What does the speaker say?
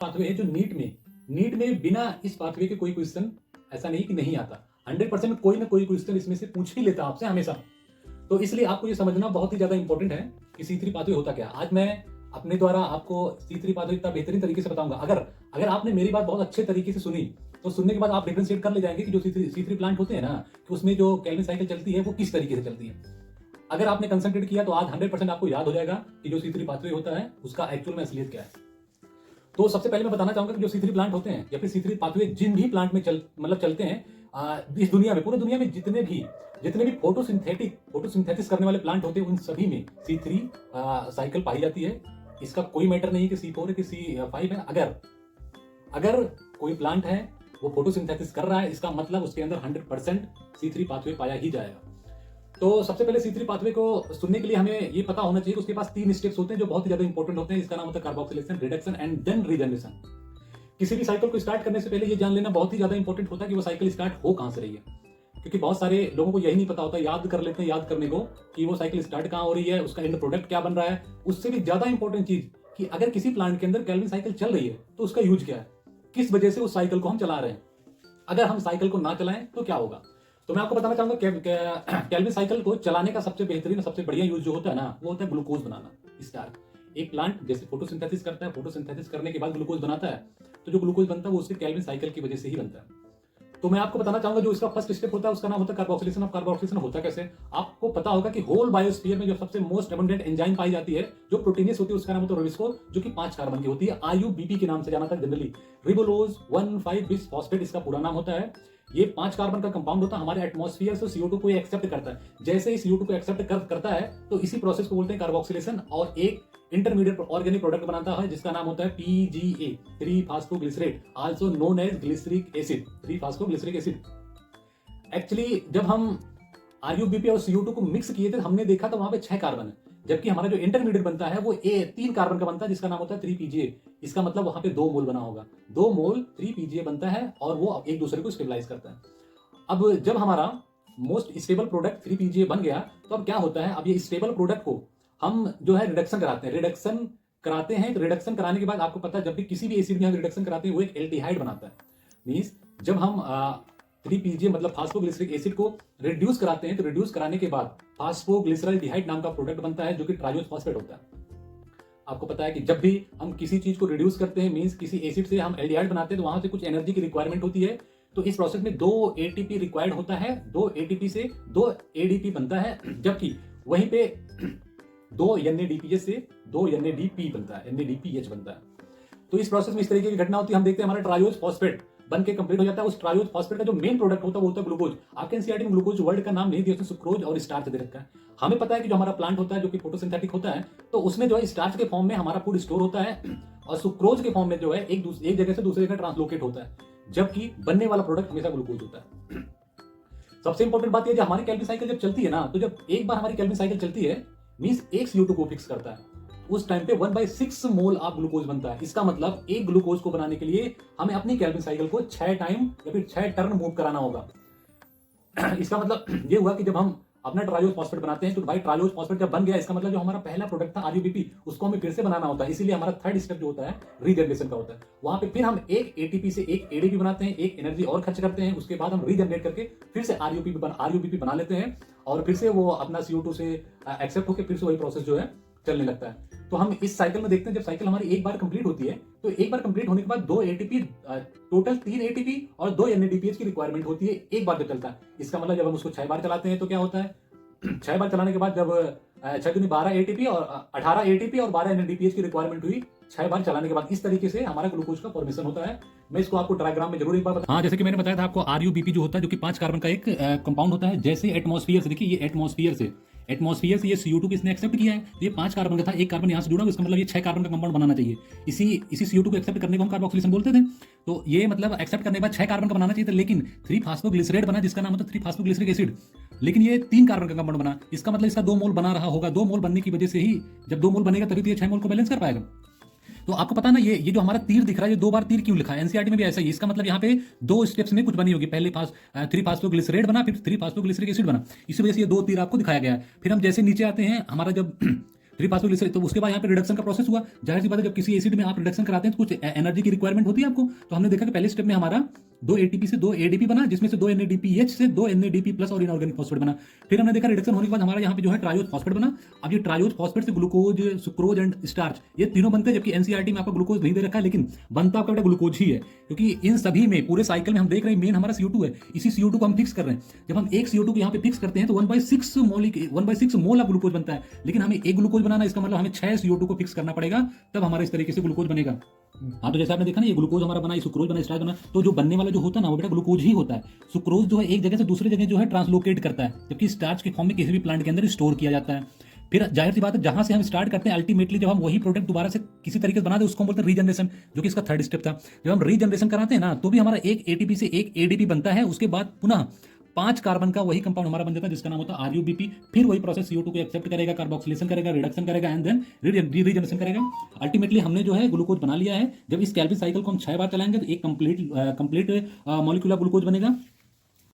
Pathway है जो NEET में बिना इस पाथवे के कोई क्वेश्चन ऐसा नहीं कि नहीं आता। 100% कोई ना कोई क्वेश्चन इसमें से पूछ ही लेता आपसे हमेशा। तो इसलिए आपको ये समझना बहुत ही ज्यादा इंपॉर्टेंट है कि C3 पाथवे होता क्या। आज मैं अपने द्वारा आपको C3 पाथवे इतना बेहतरीन तरीके से बताऊंगा। अगर आपने मेरी बात बहुत अच्छे तरीके से सुनी तो सुनने के बाद आप डिफरेंशिएट कर ले जाएंगे कि जो C3 प्लांट होते हैं ना, कि उसमें जो केल्विन साइकिल चलती है वो किस तरीके से चलती है। अगर आपने कंसंट्रेट किया तो आज 100% आपको याद हो जाएगा कि जो C3 पाथवे होता है उसका एक्चुअल में असलियत क्या है। तो सबसे पहले मैं बताना चाहूंगा कि जो C3 प्लांट होते हैं या फिर C3 पाथवे जिन भी प्लांट में चलते हैं, इस दुनिया में, पूरी दुनिया में जितने भी फोटोसिंथेसिस करने वाले प्लांट होते हैं उन सभी में C3 साइकिल पाई जाती है। इसका कोई मैटर नहीं कि C4 है कि C5 है। अगर कोई प्लांट है वो फोटोसिंथेसिस कर रहा है, इसका मतलब उसके अंदर 100% C3 पाथवे पाया ही जाएगा। तो सबसे पहले C3 पाथवे को सुनने के लिए हमें ये पता होना चाहिए कि उसके पास 3 स्टेप्स होते हैं जो बहुत ही ज्यादा इंपॉर्टेंट होते हैं। इसका नाम होता है carboxylation, reduction and then regeneration. किसी भी साइकिल को स्टार्ट करने से पहले ये जान लेना बहुत ही ज्यादा इंपॉर्टेंट होता है कि वो साइकिल स्टार्ट हो कहां से रही है, क्योंकि बहुत सारे लोगों को यही नहीं पता होता। याद कर लेते हैं याद करने को कि वो साइकिल स्टार्ट कहां हो रही है, उसका एंड प्रोडक्ट क्या बन रहा है। उससे भी ज्यादा इंपॉर्टेंट चीज कि अगर किसी प्लांट के अंदर केल्विन साइकिल चल रही है तो उसका यूज क्या है, किस वजह से उस साइकिल को हम चला रहे हैं। अगर हम साइकिल को ना चलाएं तो क्या होगा। तो मैं आपको बताना चाहूंगा केल्विन साइकिल को चलाने का सबसे बेहतरीन, सबसे बढ़िया यूज जो होता है ना, वो होता है ग्लूकोज बनाना। स्टार्ट एक प्लांट जैसे फोटोसिंथेसिस करता है, फोटोसिंथेसिस करने के बाद ग्लूकोज बनाता है, तो जो ग्लूकोज बनता है वो उसके केल्विन साइकिल की वजह से ही बनता है। तो मैं आपको बताना चाहूंगा जो इसका फर्स्ट स्टेप होता है उसका नाम होता है कार्बोक्सिलेशन। अब कार्बोक्सिलेशन होता कैसे, आपको पता होगा कि होल बायोस्फीयर में जो सबसे मोस्ट अबंडेंट एंजाइम पाई जाती है जो प्रोटीनियस होती है उसका नाम होता है रिबोलोज, जो कि 5 कार्बन की होती है। IUBP के नाम से जाना था जनरली, रिबोलोज 1,5 बिस फॉस्फेट इसका पूरा नाम होता है। ये 5 कार्बन का कंपाउंड होता है। हमारे एटमॉस्फेयर से CO2 को एक्सेप्ट करता है। जैसे ही CO2 को एक्सेप्ट करता है तो इसी प्रोसेस को बोलते हैं कार्बोक्सिलेशन, और एक इंटरमीडिएट ऑर्गेनिक प्रोडक्ट बनाता है जिसका नाम होता है PGA, three phosphoglycerate, also known as glyceric acid, three phosphoglyceric acid. Actually जब हम RUBP और CO2 को मिक्स किए थे हमने देखा तो वहां पे 6 कार्बन है, जबकि हमारा जो इंटरमीडिएट बनता है वो 3 कार्बन का बनता है जिसका नाम होता है 3PGA। इसका मतलब वहां पे 2 मोल बना होगा, 2 मोल 3PGA बनता है और वो एक दूसरे को स्टेबलाइज करता है। अब जब हमारा मोस्ट स्टेबल प्रोडक्ट 3PGA बन गया तो अब क्या होता है, अब ये स्टेबल प्रोडक्ट को हम जो है रिडक्शन कराते हैं। तो रिडक्शन कराने के बाद आपको पता है जब भी किसी भी एसिड में हम रिडक्शन कराते हैं वो एक एल्डिहाइड बनाता है। मींस जब हम 3PGA मतलब फास्फोग्लिसरिक एसिड को रिड्यूस कराते हैं तो रिड्यूस कराने के बाद फास्फोग्लिसरल्डिहाइड नाम का प्रोडक्ट बनता है जो कि ट्रायोज फॉस्फेट होता है। आपको पता है कि जब भी हम किसी चीज को रिड्यूस करते हैं, मींस किसी एसिड से हम एल्डिहाइड बनाते हैं, तो वहां से कुछ एनर्जी की रिक्वायरमेंट होती है। तो इस प्रोसेस में 2 ATP रिक्वायर्ड होता है, 2 ATP से 2 ADP बनता है, जबकि वहीं पे 2 NADPH से 2 NADP बनता है, NADPH बनता है। तो इस प्रोसेस में इस तरीके की घटना होती है। हम देखते हैं हमारा ट्रायोज फॉस्फेट बन के कंप्लीट हो जाता है। उस ट्रायोज फॉस्फेट का जो मेन प्रोडक्ट होता है वो होता है ग्लूकोज। आपके एनसीईआरटी में ग्लूकोज वर्ड का नाम नहीं दिया, उसमें सुक्रोज और स्टार्च दे रखा है। हमें पता है कि जो हमारा प्लांट होता है जो कि फोटोसिंथेटिक होता है, तो उसमें जो है स्टार्च के फॉर्म में हमारा फूड स्टोर होता है और सुक्रोज के फॉर्म में जो है एक जगह से दूसरी जगह ट्रांसलोकेट होता है, जबकि बनने वाला प्रोडक्ट हमेशा ग्लूकोज होता है। सबसे इंपॉर्टेंट बात यह, हमारी केल्विन साइकिल जब चलती है ना, तो जब एक बार हमारी केल्विन साइकिल चलती है मींस एक CO2 को फिक्स करता है, उस टाइम पे 1/6 मोल आप ग्लूकोज बनता है। इसका मतलब एक ग्लूकोज को बनाने के लिए हमें अपनी केल्विन साइकिल को 6 टाइम या फिर 6 टर्न मूव कराना होगा। इसका मतलब ये हुआ कि जब हम अपना ट्रायोज फॉस्फेट बनाते हैं तो भाई ट्रायोज फॉस्फेट जब बन गया, इसका मतलब जो हमारा पहला प्रोडक्ट था RUBP उसको हमें फिर से बनाना होता है। इसीलिए हमारा थर्ड स्टेप जो होता है रीजनरेशन का होता है। वहां पे फिर हम एक ATP से एक ADP बनाते हैं, एक एनर्जी और खर्च करते हैं, उसके बाद हम रीजनरेट करके फिर से RUBP बना लेते हैं और फिर से वो अपना CO2 से एक्सेप्ट होकर फिर से वही प्रोसेस जो है चलने लगता है। तो हम इस साइकिल में देखते हैं जब साइकिल हमारी एक बार कंप्लीट होती है तो एक बार कंप्लीट होने के बाद 2 ATP, टोटल 3 ATP और 2 NADPH की रिक्वायरमेंट होती है एक बार जब चलता है। इसका मतलब जब हम उसको 6 बार चलाते हैं तो क्या होता है, 6 बार चलाने के बाद जब 6 दूनी 12 ATP और 18 ATP और 12 NADPH की रिक्वायरमेंट हुई 6 बार चलाने के बाद। इस तरीके से हमारा ग्लूकोज का फॉर्मेशन होता है। मैं इसको आपको डायग्राम में जरूर एक बार बता। हाँ, जैसे कि मैंने बताया था आपको RUBP जो होता है जो कि 5 कार्बन का एक कंपाउंड होता है। जैसे एटमॉस्फेयर से, देखिए ये एटमॉस्फेयर से ये CO2 किसने एक्सेप्ट किया है, ये 5 कार्बन का था, एक कार्बन यहां से जुड़ा, इसका मतलब ये 6 कार्बन का कंपाउंड बनाना चाहिए। इसी CO2 को एक्सेप्ट करने को हम कार्बोक्सिलेशन बोलते थे। तो ये मतलब एक्सेप्ट करने के बाद 6 कार्बन का बनाना चाहिए था, लेकिन 3-फास्फोग्लिसरेट बना जिसका नाम होता है 3-फास्फोग्लिसरिक एसिड, लेकिन ये 3 कार्बन का कंपाउंड बना। इसका मतलब इसका 2 मोल बना रहा होगा। 2 मोल बनने की वजह से ही, जब 2 मोल बनेगा तभी तो ये 6 मोल को बैलेंस कर पाएगा। तो आपको पता ना ये जो हमारा तीर दिख रहा है, ये 2 बार तीर क्यों लिखा है, एनसीईआरटी में भी ऐसा ही। इसका मतलब यहाँ पे 2 स्टेप्स में कुछ बनी होगी, पहले 3-फास्फोग्लिसरेट बना, फिर 3-फास्फोग्लिसरिक एसिड बना, इसी वजह से ये 2 तीर आपको दिखाया गया है। फिर हम जैसे नीचे आते हैं हमारा जब 3 फास्फोग्लिसराइड, तो उसके बाद यहाँ पे रिडक्शन का प्रोसेस हुआ। जाहिर सी बात है जब किसी एसिड में आप रिडक्शन कराते हैं तो कुछ एनर्जी की रिक्वायरमेंट होती है आपको। तो हमने देखा कि पहले स्टेप में हमारा 2 एटीपी से 2 एडीपी बना, जिसमें से 2 NADPH से 2 NADP प्लस और इनऑर्गेनिक फॉस्फेट बना। फिर हमने देखा रिडक्शन होने के बाद हमारा यहाँ पे जो है ट्रायोज फॉस्फेट बना। अब ये ट्रायोज फॉस्फेट से ग्लूकोज, सुक्रोज एंड स्टार्च, ये तीनों बनते हैं, जबकि एनसीईआरटी में आपका ग्लूकोज नहीं दे रखा है, लेकिन बनता आपका बेटा ग्लूकोज ही है, क्योंकि इन सभी में पूरे साइकिल में हम देख रहे हैं मेन हमारा CO2 है। इसी CO2 को हम फिक्स कर रहे हैं। जब हम एक CO2 को यहाँ पे फिक्स करते हैं तो 1/6 मोल ग्लूकोज बनता है, लेकिन हमें एक ग्लूकोज बनाना, इसका मतलब हमें 6 CO2 को फिक्स करना पड़ेगा, तब हमारा इस तरीके से ग्लूकोज बनेगा। हाँ, तो जैसे आपने देखा ना, ये ग्लूकोज हमारा बना, ये सुक्रोज बना, स्टार्च बना, तो जो बनने वाला जो होता है ना वो बेटा ग्लूकोज ही होता है। सुक्रोज जो है एक जगह से दूसरे जगह जो है ट्रांसलोकेट करता है, जबकि स्टार्च के फॉर्म में किसी भी प्लांट के अंदर स्टोर किया जाता है। फिर जाहिर सी बात है जहां से हम स्टार्ट करते हैं, अल्टीमेटली जब हम वही प्रोडक्ट दोबारा से किसी तरीके से बना दे, उसको हम बोलते हैं रीजनरेशन, जो कि इसका थर्ड स्टेप था। जब हम रीजनरेशन कराते हैं ना, तो भी हमारा एक एटीपी से एक एडीपी बनता है, उसके बाद पुनः 5 कार्बन का वही कंपाउंड हमारा बन जाता है, जिसका नाम होता है RUBP। फिर वही प्रोसेस CO2 को एक्सेप्ट करेगा, कार्बोक्सिलेशन करेगा, रिडक्शन करेगा एंड देन रीजनरेशन करेगा। अल्टीमेटली हमने जो है ग्लूकोज बना लिया है। जब इस कैल्विन साइकिल को हम 6 बार चलाएंगे तो एक कंप्लीट मॉलिक्यूलर ग्लूकोज बनेगा।